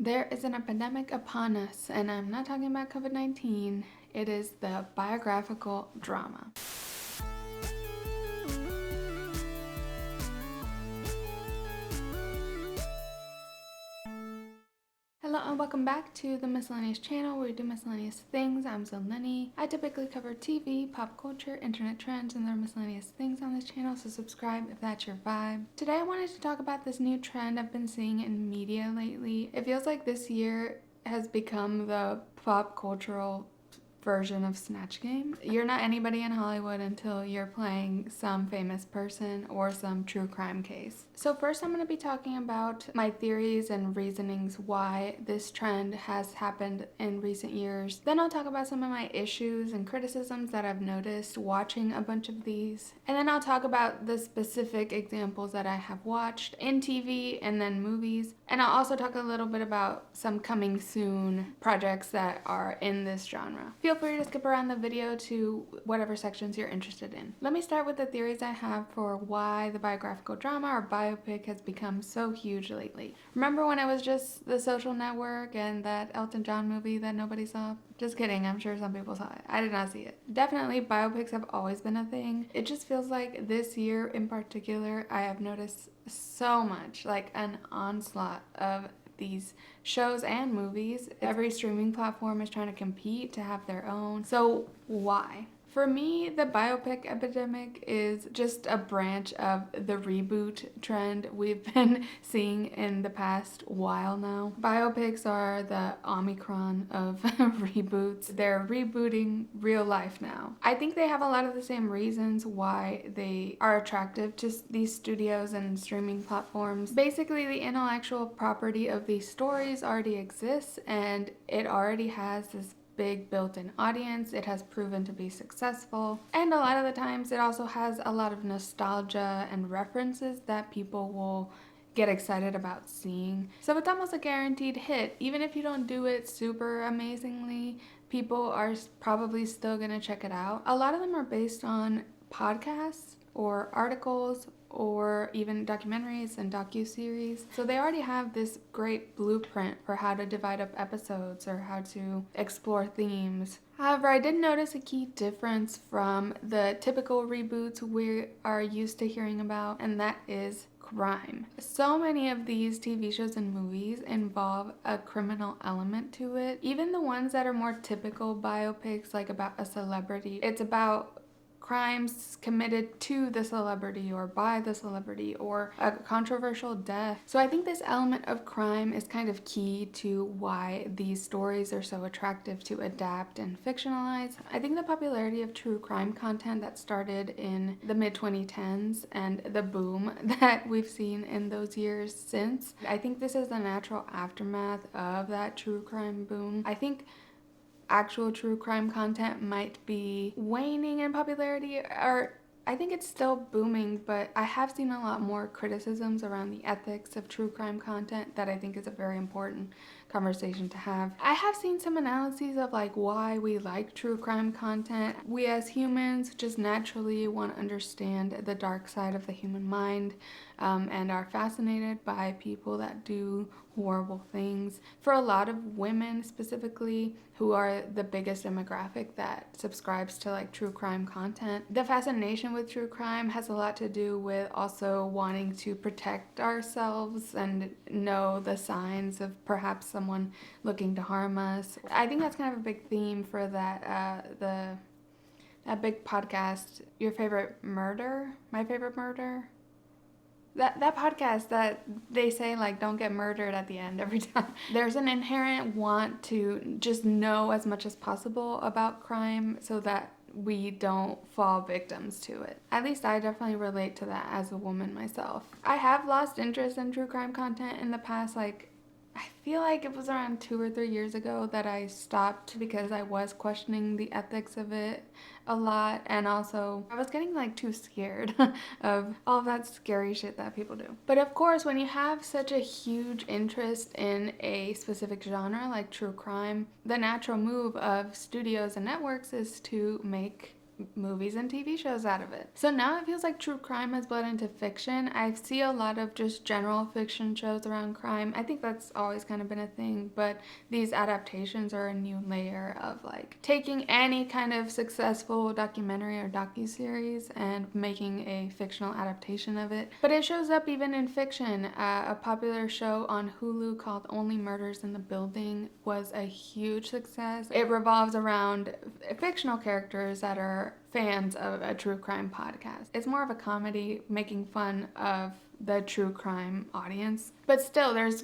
There is an epidemic upon us, and I'm not talking about COVID-19. It is the biographical drama. Hello and welcome back to the Miscellaneous channel where we do miscellaneous things. I'm Zelneni. I typically cover TV, pop culture, internet trends, and there are miscellaneous things on this channel, so subscribe if that's your vibe. Today I wanted to talk about this new trend I've been seeing in media lately. It feels like this year has become the pop cultural version of Snatch Game. You're not anybody in Hollywood until you're playing some famous person or some true crime case. So first I'm going to be talking about my theories and reasonings why this trend has happened in recent years. Then I'll talk about some of my issues and criticisms that I've noticed watching a bunch of these. And then I'll talk about the specific examples that I have watched in TV and then movies. And I'll also talk a little bit about some coming soon projects that are in this genre. Feel free to skip around the video to whatever sections you're interested in. Let me start with the theories I have for why the biographical drama or biopic has become so huge lately. Remember when it was just The Social Network and that Elton John movie that nobody saw? Just kidding, I'm sure some people saw it. I did not see it. Definitely biopics have always been a thing. It just feels like this year in particular I have noticed so much, like an onslaught of these shows and movies. Every streaming platform is trying to compete to have their own. So why? For me, the biopic epidemic is just a branch of the reboot trend we've been seeing in the past while now. Biopics are the Omicron of reboots. They're rebooting real life now. I think they have a lot of the same reasons why they are attractive to these studios and streaming platforms. Basically, the intellectual property of these stories already exists and it already has this big built-in audience. It has proven to be successful, and a lot of the times it also has a lot of nostalgia and references that people will get excited about seeing. So it's almost a guaranteed hit. Even if you don't do it super amazingly, people are probably still gonna check it out. A lot of them are based on podcasts or articles or even documentaries and docu-series. So they already have this great blueprint for how to divide up episodes or how to explore themes. However, I did notice a key difference from the typical reboots we are used to hearing about, and that is crime. So many of these TV shows and movies involve a criminal element to it. Even the ones that are more typical biopics, like about a celebrity, it's about crimes committed to the celebrity or by the celebrity or a controversial death. So I think this element of crime is kind of key to why these stories are so attractive to adapt and fictionalize. I think the popularity of true crime content that started in the mid-2010s and the boom that we've seen in those years since, I think this is the natural aftermath of that true crime boom. I think actual true crime content might be waning in popularity, or I think it's still booming, but I have seen a lot more criticisms around the ethics of true crime content that I think is a very important conversation to have. I have seen some analyses of like why we like true crime content. We as humans just naturally want to understand the dark side of the human mind, and are fascinated by people that do horrible things. For a lot of women specifically, who are the biggest demographic that subscribes to like true crime content, the fascination with true crime has a lot to do with also wanting to protect ourselves and know the signs of perhaps someone looking to harm us. I think that's kind of a big theme for that that big podcast, Your Favorite Murder, My Favorite Murder. That podcast that they say like don't get murdered at the end every time. There's an inherent want to just know as much as possible about crime so that we don't fall victims to it. At least I definitely relate to that as a woman myself. I have lost interest in true crime content in the past, like I feel like it was around 2 or 3 years ago that I stopped because I was questioning the ethics of it a lot, and also I was getting like too scared of all that scary shit that people do. But of course, when you have such a huge interest in a specific genre like true crime, the natural move of studios and networks is to make movies and TV shows out of it. So now it feels like true crime has bled into fiction. I see a lot of just general fiction shows around crime. I think that's always kind of been a thing, but these adaptations are a new layer of like taking any kind of successful documentary or docuseries and making a fictional adaptation of it. But it shows up even in fiction. A popular show on Hulu called Only Murders in the Building was a huge success. It revolves around fictional characters that are fans of a true crime podcast. It's more of a comedy making fun of the true crime audience, but still there's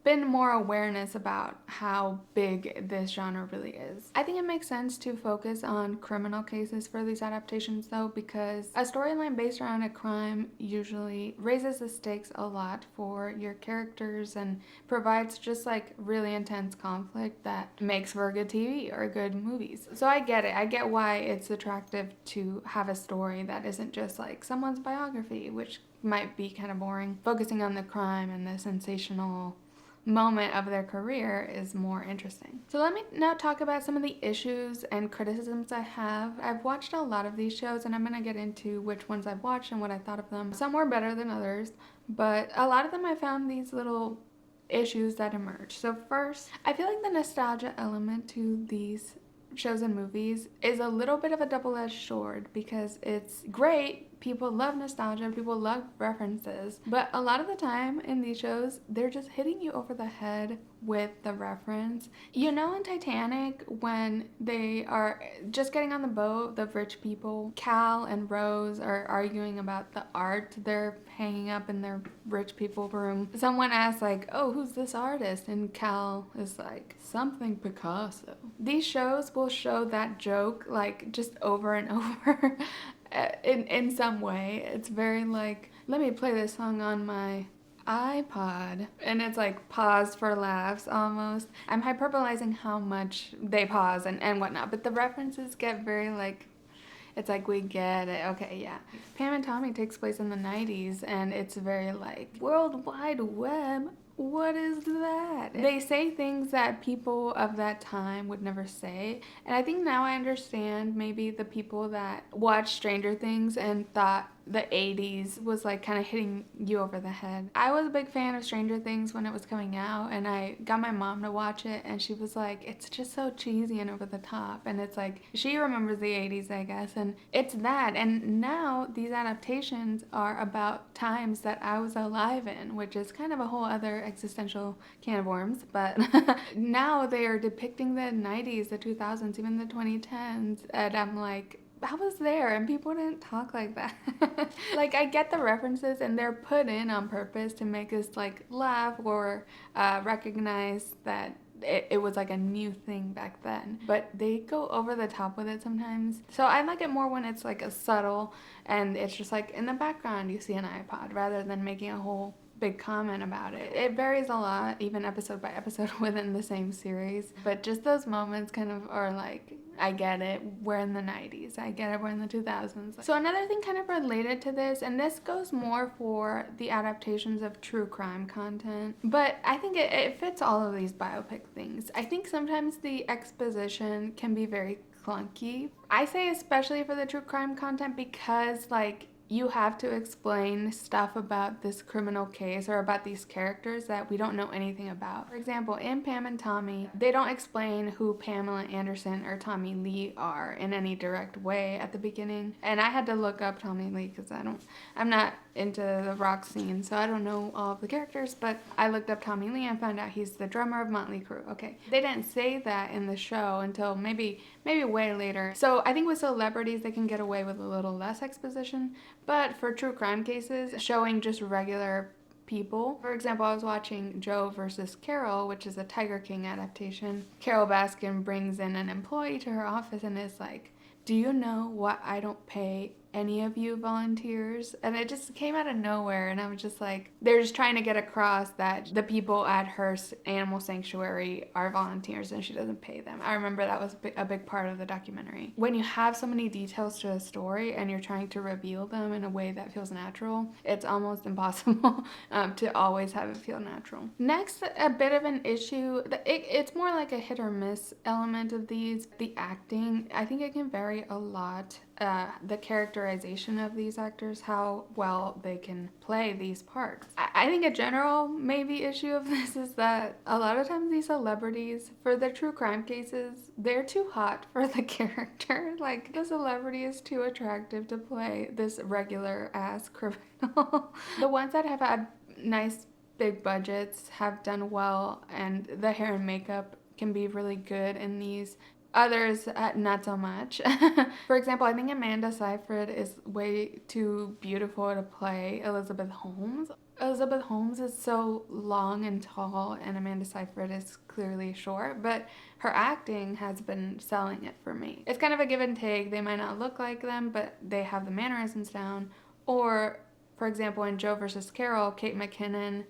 been more awareness about how big this genre really is. I think it makes sense to focus on criminal cases for these adaptations though, because a storyline based around a crime usually raises the stakes a lot for your characters and provides just like really intense conflict that makes for good TV or good movies. So I get it. I get why it's attractive to have a story that isn't just like someone's biography, which might be kind of boring. Focusing on the crime and the sensational moment of their career is more interesting. So let me now talk about some of the issues and criticisms I have. I've watched a lot of these shows and I'm going to get into which ones I've watched and what I thought of them. Some were better than others, but a lot of them I found these little issues that emerge. So first, I feel like the nostalgia element to these shows and movies is a little bit of a double-edged sword because it's great. People love nostalgia, people love references, but a lot of the time in these shows, they're just hitting you over the head with the reference. You know, in Titanic, when they are just getting on the boat, the rich people, Cal and Rose are arguing about the art they're hanging up in their rich people room. Someone asks like, oh, who's this artist? And Cal is like, something Picasso. These shows will show that joke like just over and over. In some way. It's very like, let me play this song on my iPod, and it's like paused for laughs almost. I'm hyperbolizing how much they pause and whatnot, but the references get very like, it's like, we get it. Okay, yeah. Pam and Tommy takes place in the 90s, and it's very like, World Wide Web. What is that? They say things that people of that time would never say. And I think now I understand maybe the people that watched Stranger Things and thought the 80s was like kind of hitting you over the head. I was a big fan of Stranger Things when it was coming out, and I got my mom to watch it, and she was like, it's just so cheesy and over the top. And it's like, she remembers the 80s, I guess, and it's that. And now these adaptations are about times that I was alive in, which is kind of a whole other existential can of worms. But now they are depicting the 90s, the 2000s, even the 2010s, and I'm like, I was there and people didn't talk like that. Like, I get the references and they're put in on purpose to make us like laugh or recognize that it was like a new thing back then, but they go over the top with it sometimes. So I like it more when it's like a subtle and it's just like in the background you see an iPod rather than making a whole big comment about it. It varies a lot, even episode by episode within the same series, but just those moments kind of are like, I get it, we're in the 90s. I get it, we're in the 2000s. So another thing kind of related to this, and this goes more for the adaptations of true crime content, but I think it fits all of these biopic things. I think sometimes the exposition can be very clunky. I say especially for the true crime content because like you have to explain stuff about this criminal case or about these characters that we don't know anything about. For example, in Pam and Tommy, they don't explain who Pamela Anderson or Tommy Lee are in any direct way at the beginning. And I had to look up Tommy Lee because I'm not into the rock scene, so I don't know all of the characters, but I looked up Tommy Lee and found out he's the drummer of Motley Crue. Okay, they didn't say that in the show until maybe way later. So I think with celebrities they can get away with a little less exposition, but for true crime cases, showing just regular people. For example, I was watching Joe versus Carole, which is a Tiger King adaptation. Carole Baskin brings in an employee to her office and is like, do you know what I don't pay any of you volunteers? And it just came out of nowhere, and I was just like, they're just trying to get across that the people at her animal sanctuary are volunteers and she doesn't pay them. I remember that was a big part of the documentary. When you have so many details to a story and you're trying to reveal them in a way that feels natural, it's almost impossible to always have it feel natural. Next, a bit of an issue, it's more like a hit or miss element of these. The acting, I think it can vary a lot. the characterization of these actors, how well they can play these parts. I think a general maybe issue of this is that a lot of times these celebrities, for the true crime cases, they're too hot for the character. Like, the celebrity is too attractive to play this regular ass criminal. The ones that have had nice big budgets have done well, and the hair and makeup can be really good in these. Others, not so much. For example, I think Amanda Seyfried is way too beautiful to play Elizabeth Holmes. Elizabeth Holmes is so long and tall, and Amanda Seyfried is clearly short, but her acting has been selling it for me. It's kind of a give and take. They might not look like them, but they have the mannerisms down. Or, for example, in Joe versus Carole, Kate McKinnon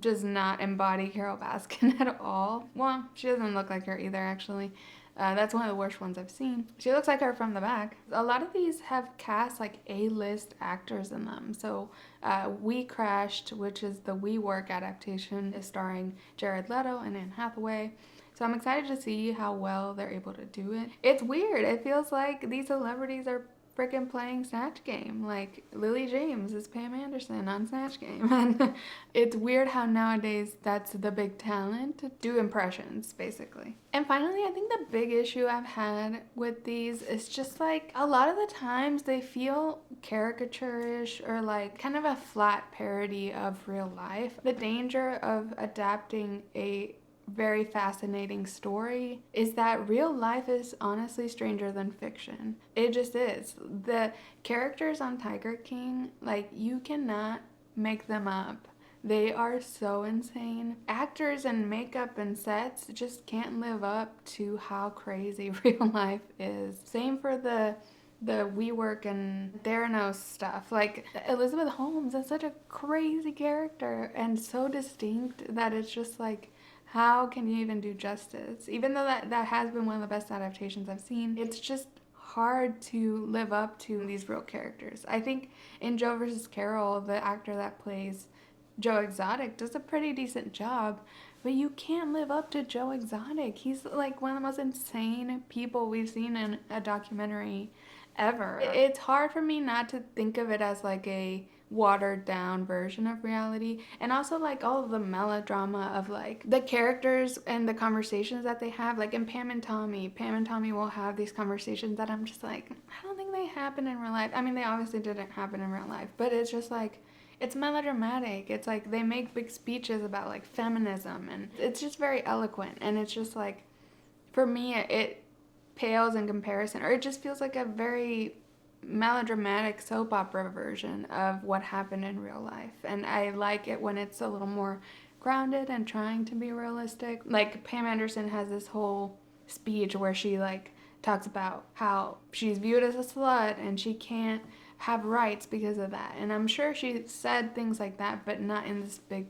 does not embody Carole Baskin at all. Well, she doesn't look like her either, actually. That's one of the worst ones I've seen. She looks like her from the back. A lot of these have cast like A-list actors in them. So WeCrashed, which is the WeWork adaptation, is starring Jared Leto and Anne Hathaway. So I'm excited to see how well they're able to do it. It's weird. It feels like these celebrities are freaking playing Snatch Game. Like, Lily James is Pam Anderson on Snatch Game. And it's weird how nowadays that's the big talent, to do impressions, basically. And finally, I think the big issue I've had with these is just like, a lot of the times they feel caricature-ish or like kind of a flat parody of real life. The danger of adapting a very fascinating story is that real life is honestly stranger than fiction. It just is. The characters on Tiger King, like, you cannot make them up. They are so insane. Actors and makeup and sets just can't live up to how crazy real life is. Same for the WeWork and Theranos stuff. Like, Elizabeth Holmes is such a crazy character and so distinct that it's just like, how can you even do justice? Even though that has been one of the best adaptations I've seen, it's just hard to live up to these real characters. I think in Joe versus Carole, the actor that plays Joe Exotic does a pretty decent job, but you can't live up to Joe Exotic. He's like one of the most insane people we've seen in a documentary ever. It's hard for me not to think of it as like a watered down version of reality, and also like all of the melodrama of like the characters and the conversations that they have. Like in Pam and Tommy will have these conversations that I'm just like, I don't think they happen in real life. I mean, they obviously didn't happen in real life, but it's just like, it's melodramatic. It's like they make big speeches about like feminism, and it's just very eloquent, and it's just like, for me, it pales in comparison, or it just feels like a very melodramatic soap opera version of what happened in real life. And I like it when it's a little more grounded and trying to be realistic. Like, Pam Anderson has this whole speech where she like talks about how she's viewed as a slut and she can't have rights because of that. And I'm sure she said things like that, but not in this big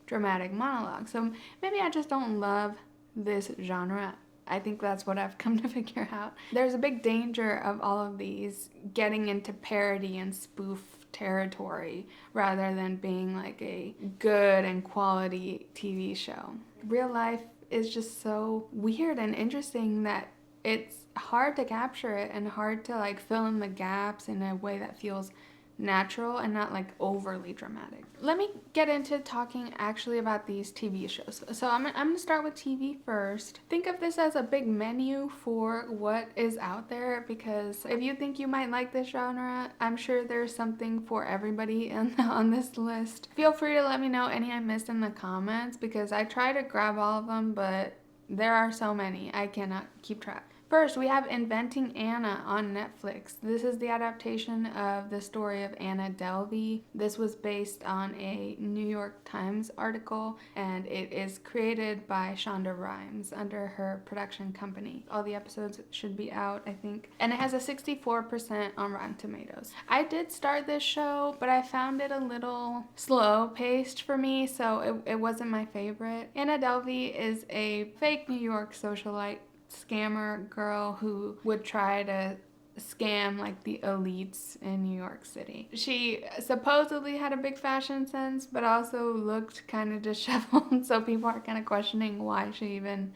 dramatic monologue. So maybe I just don't love this genre. I think that's what I've come to figure out. There's a big danger of all of these getting into parody and spoof territory rather than being like a good and quality TV show. Real life is just so weird and interesting that it's hard to capture it and hard to like fill in the gaps in a way that feels natural and not like overly dramatic. Let me get into talking actually about these TV shows. So I'm gonna start with TV first. Think of this as a big menu for what is out there, because if you think you might like this genre, I'm sure there's something for everybody on this list. Feel free to let me know any I missed in the comments, because I try to grab all of them, but there are so many I cannot keep track. First, we have Inventing Anna on Netflix. This is the adaptation of the story of Anna Delvey. This was based on a New York Times article, and it is created by Shonda Rhimes under her production company. All the episodes should be out, I think. And it has a 64% on Rotten Tomatoes. I did start this show, but I found it a little slow-paced for me, so it wasn't my favorite. Anna Delvey is a fake New York socialite scammer girl who would try to scam like the elites in New York City. She supposedly had a big fashion sense, but also looked kind of disheveled, so people are kind of questioning why she even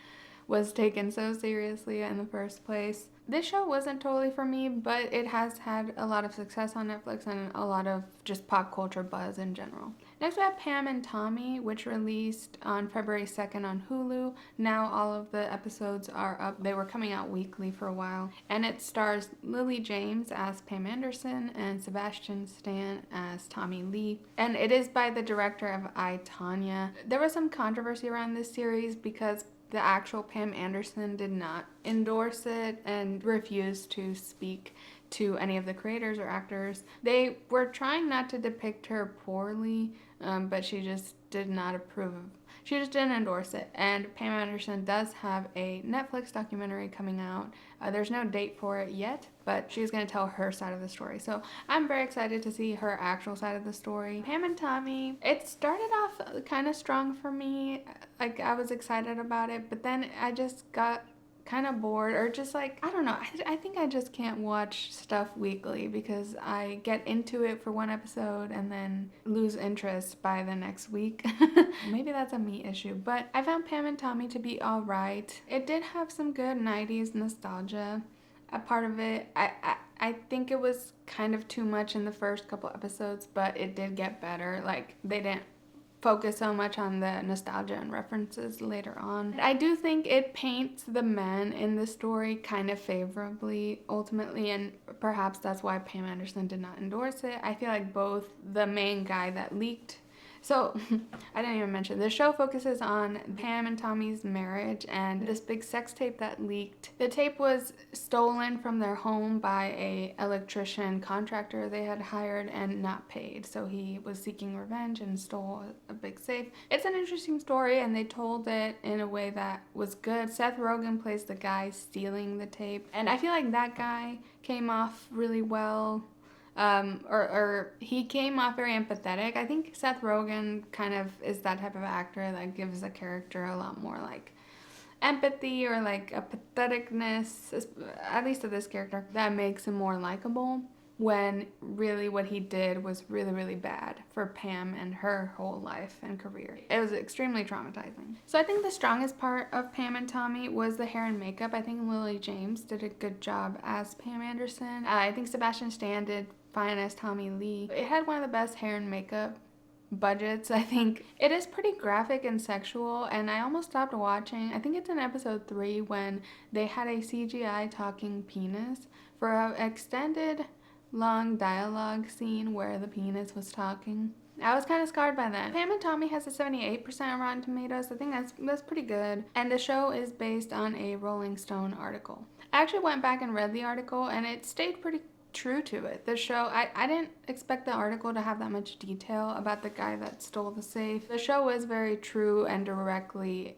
was taken so seriously in the first place. This show wasn't totally for me, but it has had a lot of success on Netflix and a lot of just pop culture buzz in general. Next we have Pam and Tommy, which released on February 2nd on Hulu. Now all of the episodes are up. They were coming out weekly for a while. And it stars Lily James as Pam Anderson and Sebastian Stan as Tommy Lee. And it is by the director of I, Tonya. There was some controversy around this series because the actual Pam Anderson did not endorse it and refused to speak to any of the creators or actors. They were trying not to depict her poorly, but she just did not approve. She just didn't endorse it. And Pam Anderson does have a Netflix documentary coming out. There's no date for it yet, but she's going to tell her side of the story. So I'm very excited to see her actual side of the story. Pam and Tommy, it started off kind of strong for me. Like, I was excited about it, but then I just got kind of bored, or just like, I don't know, I think I just can't watch stuff weekly because I get into it for one episode and then lose interest by the next week. Maybe that's a me issue, but I found Pam and Tommy to be alright. It did have some good 90s nostalgia. A part of it, I think it was kind of too much in the first couple episodes, but it did get better. Like, they didn't focus so much on the nostalgia and references later on. I do think it paints the men in the story kind of favorably ultimately, and perhaps that's why Pam Anderson did not endorse it. I feel like both the main guy that leaked, so I didn't even mention, the show focuses on Pam and Tommy's marriage and this big sex tape that leaked. The tape was stolen from their home by a electrician contractor they had hired and not paid. So he was seeking revenge and stole a big safe. It's an interesting story, and they told it in a way that was good. Seth Rogen plays the guy stealing the tape, and I feel like that guy came off really well. Or he came off very empathetic. I think Seth Rogen kind of is that type of actor that gives a character a lot more like empathy or like a patheticness, at least to this character, that makes him more likable, when really what he did was really, really bad for Pam and her whole life and career. It was extremely traumatizing. So I think the strongest part of Pam and Tommy was the hair and makeup. I think Lily James did a good job as Pam Anderson. I think Sebastian Stan did fine as Tommy Lee. It had one of the best hair and makeup budgets. I think it is pretty graphic and sexual, and I almost stopped watching. I think it's in episode 3 when they had a CGI talking penis for an extended long dialogue scene where the penis was talking. I was kind of scarred by that. Pam and Tommy has a 78% on Rotten Tomatoes. I think that's pretty good. And the show is based on a Rolling Stone article. I actually went back and read the article, and it stayed pretty true to it. The show, I didn't expect the article to have that much detail about the guy that stole the safe. The show was very true and directly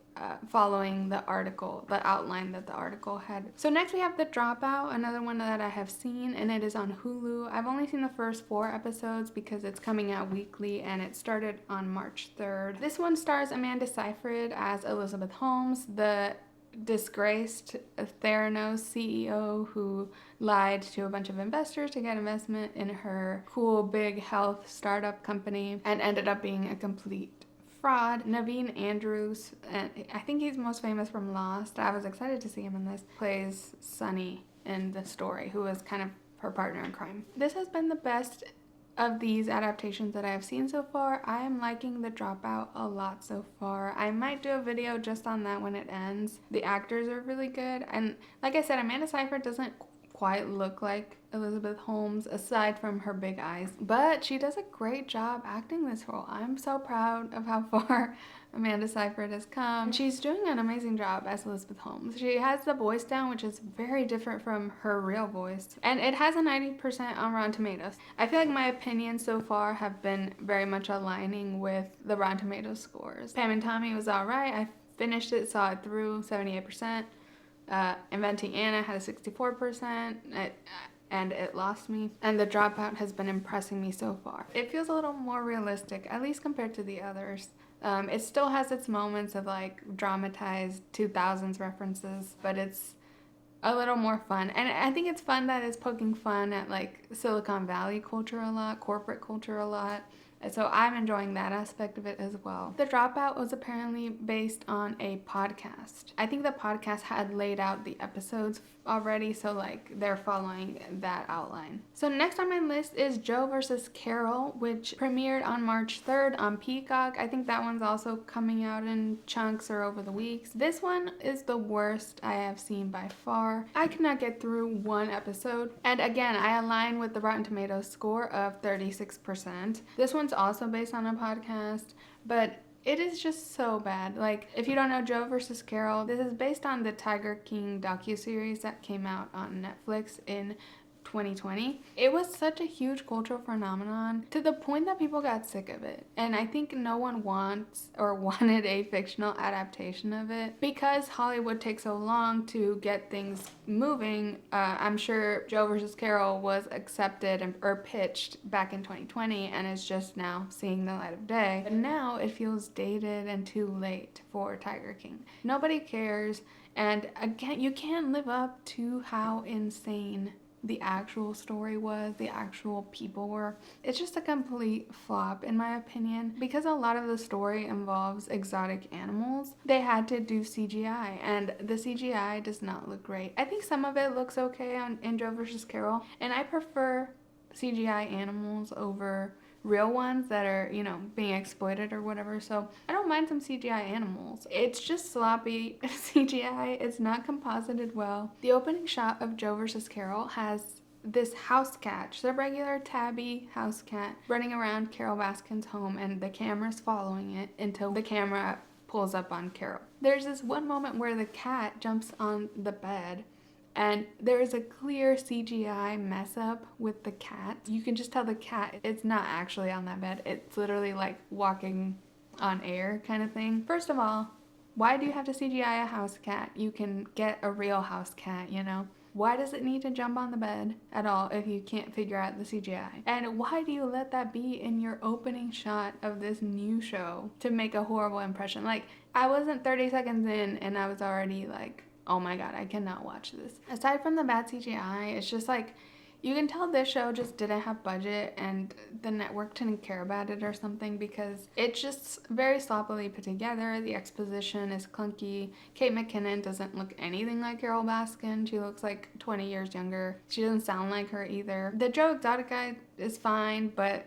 following the article, the outline that the article had. So next we have The Dropout, another one that I have seen, and it is on Hulu. I've only seen the first 4 episodes because it's coming out weekly, and it started on March 3rd. This one stars Amanda Seyfried as Elizabeth Holmes, the disgraced Theranos CEO who lied to a bunch of investors to get investment in her cool big health startup company and ended up being a complete fraud. Naveen Andrews, and I think he's most famous from Lost. I was excited to see him in this. Plays Sunny in the story, who was kind of her partner in crime. This has been the best of these adaptations that I have seen so far. I am liking The Dropout a lot so far. I might do a video just on that when it ends. The actors are really good, and like I said, Amanda Seyfried doesn't quite look like Elizabeth Holmes aside from her big eyes, but she does a great job acting this role. I'm so proud of how far Amanda Seyfried has come. She's doing an amazing job as Elizabeth Holmes. She has the voice down, which is very different from her real voice, and it has a 90% on Rotten Tomatoes. I feel like my opinions so far have been very much aligning with the Rotten Tomatoes scores. Pam and Tommy was alright. I finished it, saw it through, 78%. Inventing Anna had a 64%, and it lost me. And The Dropout has been impressing me so far. It feels a little more realistic, at least compared to the others. It still has its moments of like dramatized 2000s references, but it's a little more fun. And I think it's fun that it's poking fun at like Silicon Valley culture a lot, corporate culture a lot. So I'm enjoying that aspect of it as well. The Dropout was apparently based on a podcast. I think the podcast had laid out the episodes already, so like they're following that outline. So next on my list is Joe versus Carole, which premiered on March 3rd on Peacock. I think that one's also coming out in chunks or over the weeks. This one is the worst I have seen by far. I could not get through one episode. And again, I align with the Rotten Tomatoes score of 36%. This one's also based on a podcast, but it is just so bad. Like, if you don't know Joe versus Carole, this is based on the Tiger King docuseries that came out on Netflix in 2020. It was such a huge cultural phenomenon to the point that people got sick of it. And I think no one wants or wanted a fictional adaptation of it because Hollywood takes so long to get things moving. I'm sure Joe versus Carole was accepted or pitched back in 2020 and is just now seeing the light of day. But now it feels dated and too late for Tiger King. Nobody cares. And again, you can't live up to how insane the actual story was, the actual people were. It's just a complete flop in my opinion. Because a lot of the story involves exotic animals, they had to do CGI, and the CGI does not look great. I think some of it looks okay in Joe versus Carole, and I prefer CGI animals over real ones that are, you know, being exploited or whatever. So I don't mind some CGI animals. It's just sloppy CGI. It's not composited well. The opening shot of Joe versus Carole has this house cat, just a regular tabby house cat, running around Carole Baskin's home, and the camera's following it until the camera pulls up on Carole. There's this one moment where the cat jumps on the bed, and there's a clear CGI mess up with the cat. You can just tell the cat, it's not actually on that bed. It's literally like walking on air kind of thing. First of all, why do you have to CGI a house cat? You can get a real house cat, you know? Why does it need to jump on the bed at all if you can't figure out the CGI? And why do you let that be in your opening shot of this new show to make a horrible impression? Like, I wasn't 30 seconds in and I was already like, oh my god, I cannot watch this. Aside from the bad CGI, it's just like, you can tell this show just didn't have budget and the network didn't care about it or something, because it's just very sloppily put together. The exposition is clunky. Kate McKinnon doesn't look anything like Carole Baskin. She looks like 20 years younger. She doesn't sound like her either. The Joe Exotic guy is fine, but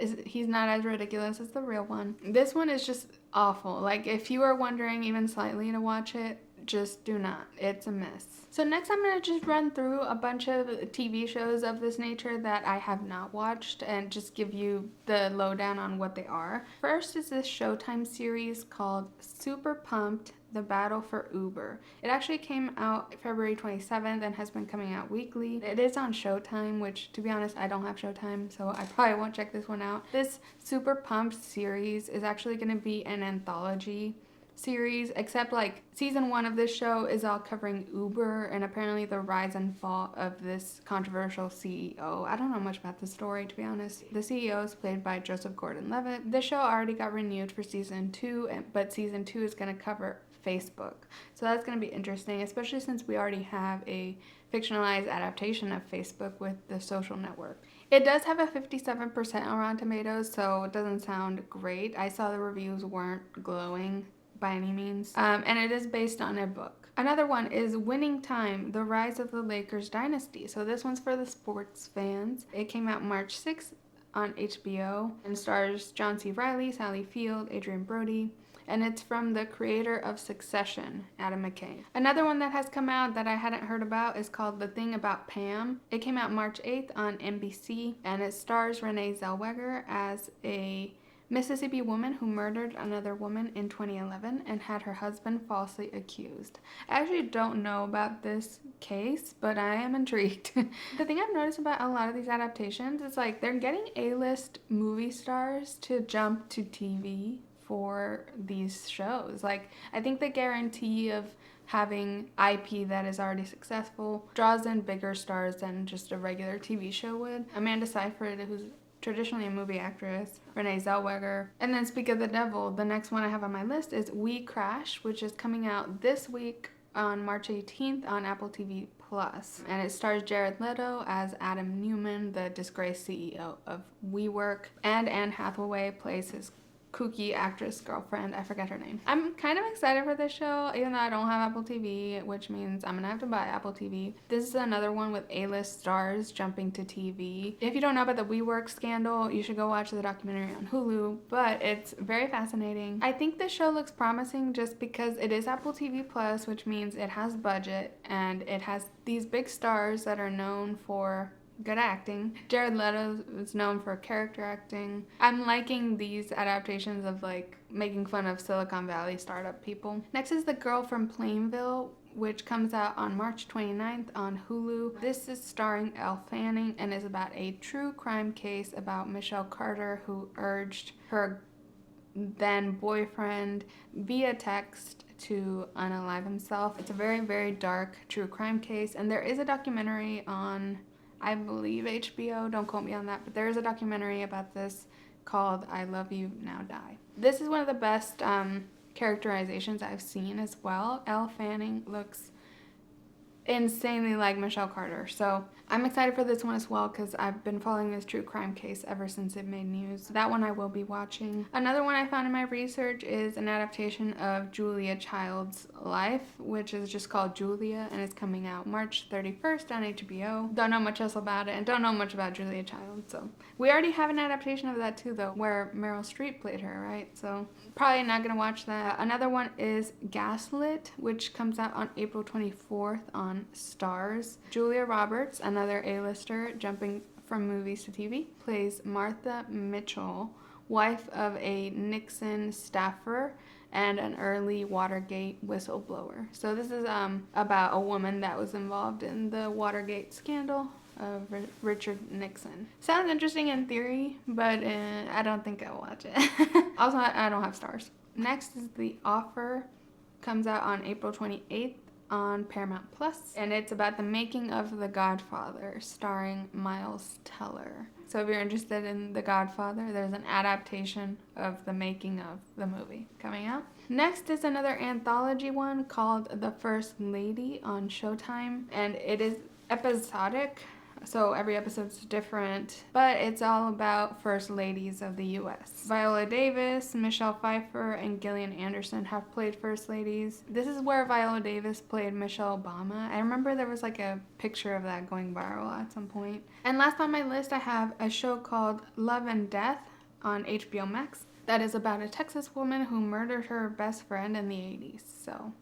he's not as ridiculous as the real one. This one is just awful. Like, if you are wondering even slightly to watch it, just do not. It's a mess. So next I'm going to just run through a bunch of TV shows of this nature that I have not watched and just give you the lowdown on what they are. First is this Showtime series called Super Pumped: The Battle for Uber. It actually came out February 27th and has been coming out weekly. It is on Showtime, which, to be honest, I don't have Showtime, so I probably won't check this one out. This Super Pumped series is actually going to be an anthology series, except like season 1 of this show is all covering Uber and apparently the rise and fall of this controversial CEO. I don't know much about the story, to be honest. The CEO is played by Joseph Gordon-Levitt. This show already got renewed for season 2, but season 2 is going to cover Facebook. So that's going to be interesting, especially since we already have a fictionalized adaptation of Facebook with The Social Network. It does have a 57% on Rotten Tomatoes, so it doesn't sound great. I saw the reviews weren't glowing by any means, and it is based on a book. Another one is Winning Time: The Rise of the Lakers Dynasty. So this one's for the sports fans. It came out March 6th on HBO and stars John C. Reilly, Sally Field, Adrian Brody, and it's from the creator of Succession, Adam McKay. Another one that has come out that I hadn't heard about is called The Thing About Pam. It came out March 8th on NBC, and it stars Renee Zellweger as a Mississippi woman who murdered another woman in 2011 and had her husband falsely accused. I actually don't know about this case, but I am intrigued. The thing I've noticed about a lot of these adaptations is like they're getting A-list movie stars to jump to TV for these shows. Like, I think the guarantee of having IP that is already successful draws in bigger stars than just a regular TV show would. Amanda Seyfried, who's traditionally a movie actress, Renee Zellweger. And then Speak of the Devil, the next one I have on my list is WeCrashed, which is coming out this week on March 18th on Apple TV Plus, and it stars Jared Leto as Adam Newman, the disgraced CEO of WeWork, and Anne Hathaway plays his kooky actress girlfriend. I forget her name. I'm kind of excited for this show, even though I don't have Apple TV, which means I'm gonna have to buy Apple TV. This is another one with A-list stars jumping to TV. If you don't know about the WeWork scandal, you should go watch the documentary on Hulu, but it's very fascinating. I think this show looks promising just because it is Apple TV Plus, which means it has budget and it has these big stars that are known for good acting. Jared Leto is known for character acting. I'm liking these adaptations of like making fun of Silicon Valley startup people. Next is The Girl from Plainville, which comes out on March 29th on Hulu. This is starring Elle Fanning and is about a true crime case about Michelle Carter, who urged her then boyfriend via text to unalive himself. It's a very, very dark true crime case, and there is a documentary on, I believe, HBO, don't quote me on that, but there is a documentary about this called I Love You, Now Die. This is one of the best characterizations I've seen as well. Elle Fanning looks insanely like Michelle Carter, so I'm excited for this one as well because I've been following this true crime case ever since it made news. That one I will be watching. Another one I found in my research is an adaptation of Julia Child's life, which is just called Julia, and it's coming out March 31st on HBO. Don't know much else about it and don't know much about Julia Child, so we already have an adaptation of that too though, where Meryl Streep played her, right? So probably not gonna watch that. Another one is Gaslit, which comes out on April 24th on Stars. Julia Roberts, another A-lister jumping from movies to TV, plays Martha Mitchell, wife of a Nixon staffer and an early Watergate whistleblower. So this is about a woman that was involved in the Watergate scandal of Richard Nixon. Sounds interesting in theory, but I don't think I'll watch it. Also, I don't have Stars. Next is The Offer, comes out on April 28th on Paramount Plus, and it's about the making of The Godfather, starring Miles Teller. So if you're interested in The Godfather, there's an adaptation of the making of the movie coming out. Next is another anthology one called The First Lady on Showtime, and it is episodic, so every episode's different, but it's all about first ladies of the US. Viola Davis, Michelle Pfeiffer, and Gillian Anderson have played first ladies. This is where Viola Davis played Michelle Obama. I remember there was like a picture of that going viral at some point. And last on my list, I have a show called Love and Death on HBO Max that is about a Texas woman who murdered her best friend in the 80s. So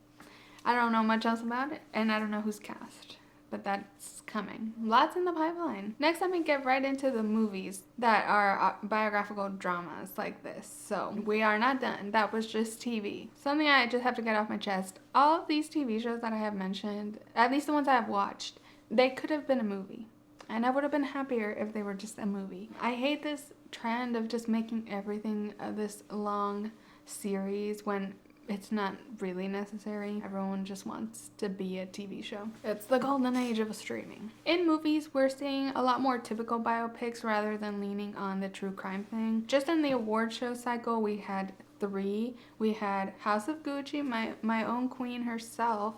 I don't know much else about it, and I don't know who's cast, but that's coming. Lots in the pipeline. Next, let me get right into the movies that are biographical dramas like this. So we are not done. That was just TV. Something I just have to get off my chest. All of these TV shows that I have mentioned, at least the ones I have watched, they could have been a movie. And I would have been happier if they were just a movie. I hate this trend of just making everything this long series when it's not really necessary. Everyone just wants to be a TV show. It's the golden age of streaming. In movies, we're seeing a lot more typical biopics rather than leaning on the true crime thing. Just in the award show cycle, we had 3. We had House of Gucci, my own queen herself,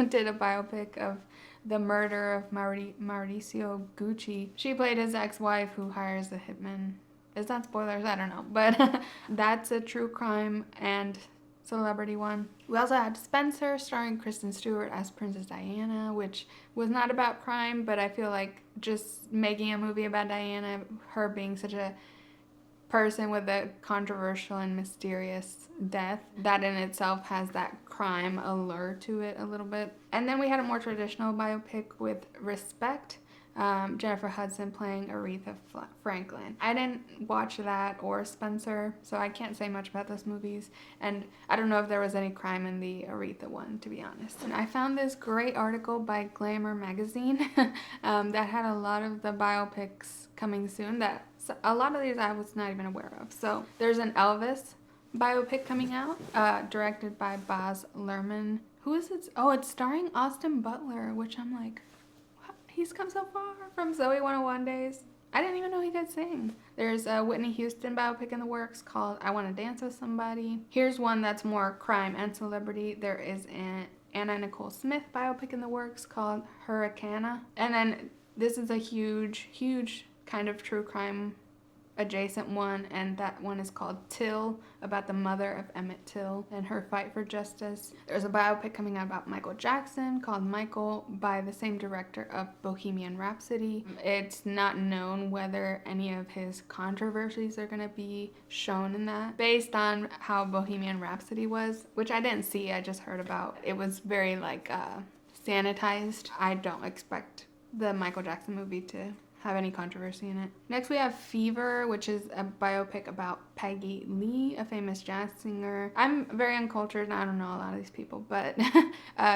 did a biopic of the murder of Mauricio Gucci. She played his ex-wife who hires a hitman. Is that spoilers? I don't know. But that's a true crime and celebrity one. We also had Spencer, starring Kristen Stewart as Princess Diana, which was not about crime, but I feel like just making a movie about Diana, her being such a person with a controversial and mysterious death, that in itself has that crime allure to it a little bit. And then we had a more traditional biopic with Respect, Jennifer Hudson playing Aretha Franklin. I didn't watch that or Spencer, so I can't say much about those movies, and I don't know if there was any crime in the Aretha one, to be honest. And I found this great article by Glamour magazine that had a lot of the biopics coming soon, that a lot of these I was not even aware of. So there's an Elvis biopic coming out, directed by Baz Luhrmann. Who is it? Oh, it's starring Austin Butler, which I'm like, he's come so far from Zoe 101 days. I didn't even know he could sing. There's a Whitney Houston biopic in the works called I Want to Dance with Somebody. Here's one that's more crime and celebrity. There is an Anna Nicole Smith biopic in the works called Hurricane. And then this is a huge kind of true crime adjacent one, and that one is called Till, about the mother of Emmett Till and her fight for justice. There's a biopic coming out about Michael Jackson called Michael by the same director of Bohemian Rhapsody. It's not known whether any of his controversies are going to be shown in that, based on how Bohemian Rhapsody was, which I didn't see, I just heard about. It was very like sanitized. I don't expect the Michael Jackson movie to have any controversy in it. Next we have Fever, which is a biopic about Peggy Lee, a famous jazz singer. I'm very uncultured and I don't know a lot of these people, but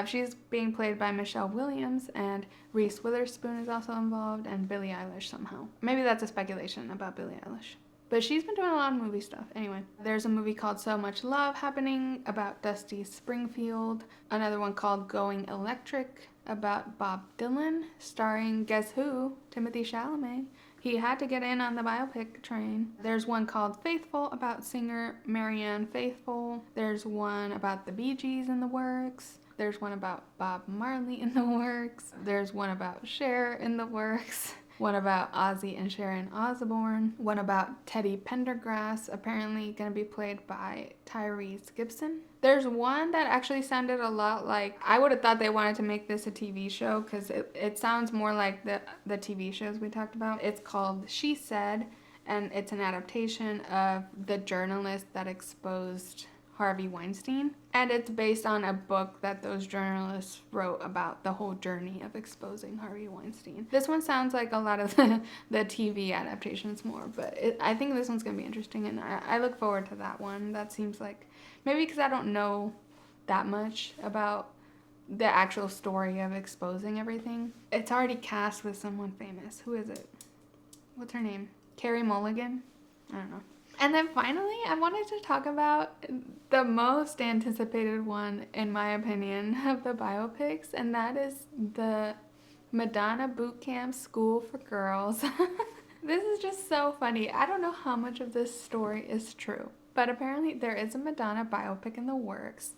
she's being played by Michelle Williams, and Reese Witherspoon is also involved, and Billie Eilish somehow. Maybe that's a speculation about Billie Eilish. But she's been doing a lot of movie stuff. Anyway, there's a movie called So Much Love happening about Dusty Springfield. Another one called Going Electric about Bob Dylan, starring guess who? Timothée Chalamet. He had to get in on the biopic train. There's one called Faithful about singer Marianne Faithfull. There's one about the Bee Gees in the works. There's one about Bob Marley in the works. There's one about Cher in the works. One about Ozzy and Sharon Osbourne. One about Teddy Pendergrass, apparently going to be played by Tyrese Gibson. There's one that actually sounded a lot like, I would have thought they wanted to make this a TV show because it sounds more like the TV shows we talked about. It's called She Said, and it's an adaptation of the journalist that exposed Harvey Weinstein. And it's based on a book that those journalists wrote about the whole journey of exposing Harvey Weinstein. This one sounds like a lot of the TV adaptations more, but I think this one's going to be interesting, and I look forward to that one. That seems like, maybe because I don't know that much about the actual story of exposing everything. It's already cast with someone famous. Who is it? What's her name? Carey Mulligan? I don't know. And then finally, I wanted to talk about the most anticipated one, in my opinion, of the biopics, and that is the Madonna Bootcamp School for Girls. This is just so funny. I don't know how much of this story is true, but apparently there is a Madonna biopic in the works,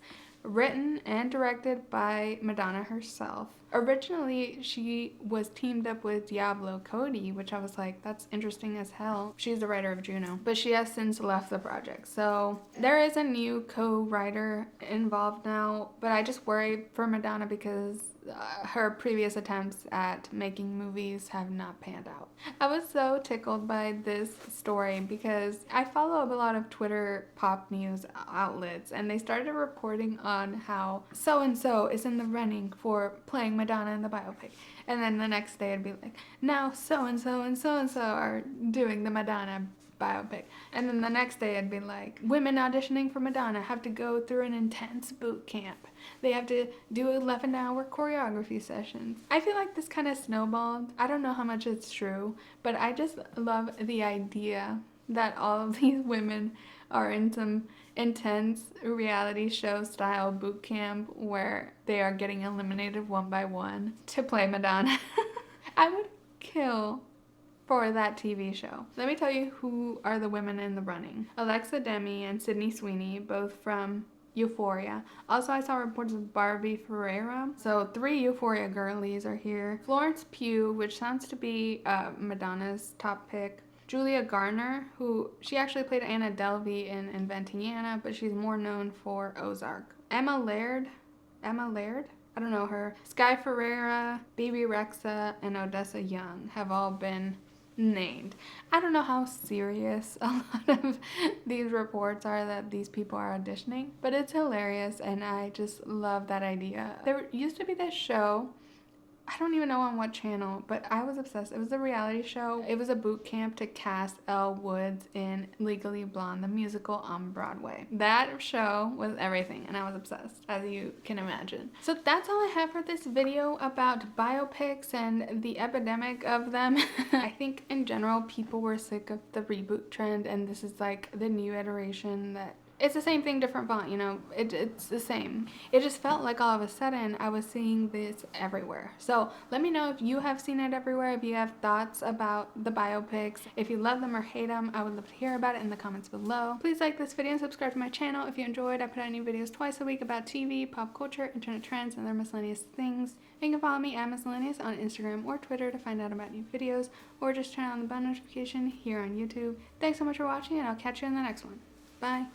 written and directed by Madonna herself. Originally, she was teamed up with Diablo Cody, which I was like, that's interesting as hell. She's the writer of Juno, but she has since left the project. So there is a new co-writer involved now, but I just worry for Madonna because her previous attempts at making movies have not panned out. I was so tickled by this story because I follow up a lot of Twitter pop news outlets, and they started reporting on how so-and-so is in the running for playing Madonna in the biopic. And then the next day it'd be like, now so-and-so and so-and-so are doing the Madonna biopic. And then the next day it'd be like, women auditioning for Madonna have to go through an intense boot camp. They have to do 11-hour choreography sessions. I feel like this kind of snowballed. I don't know how much it's true, but I just love the idea that all of these women are in some intense reality show style boot camp where they are getting eliminated one by one to play Madonna. I would kill for that TV show. Let me tell you who are the women in the running. Alexa Demi and Sydney Sweeney, both from Euphoria. Also, I saw reports of Barbie Ferreira. So 3 Euphoria girlies are here. Florence Pugh, which sounds to be Madonna's top pick. Julia Garner, who she actually played Anna Delvey in Inventing Anna, but she's more known for Ozark. Emma Laird? I don't know her. Sky Ferreira, Baby Rexa, and Odessa Young have all been named. I don't know how serious a lot of these reports are that these people are auditioning, but it's hilarious, and I just love that idea. There used to be this show, I don't even know on what channel, but I was obsessed. It was a reality show. It was a boot camp to cast Elle Woods in Legally Blonde, the musical on Broadway. That show was everything, and I was obsessed, as you can imagine. So that's all I have for this video about biopics and the epidemic of them. I think in general, people were sick of the reboot trend, and this is like the new iteration that it's the same thing, different font, you know, it's the same. It just felt like all of a sudden I was seeing this everywhere. So let me know if you have seen it everywhere, if you have thoughts about the biopics, if you love them or hate them. I would love to hear about it in the comments below. Please like this video and subscribe to my channel if you enjoyed. I put out new videos twice a week about TV, pop culture, internet trends, and other miscellaneous things. You can follow me at Miscellaneous on Instagram or Twitter to find out about new videos, or just turn on the bell notification here on YouTube. Thanks so much for watching, and I'll catch you in the next one. Bye.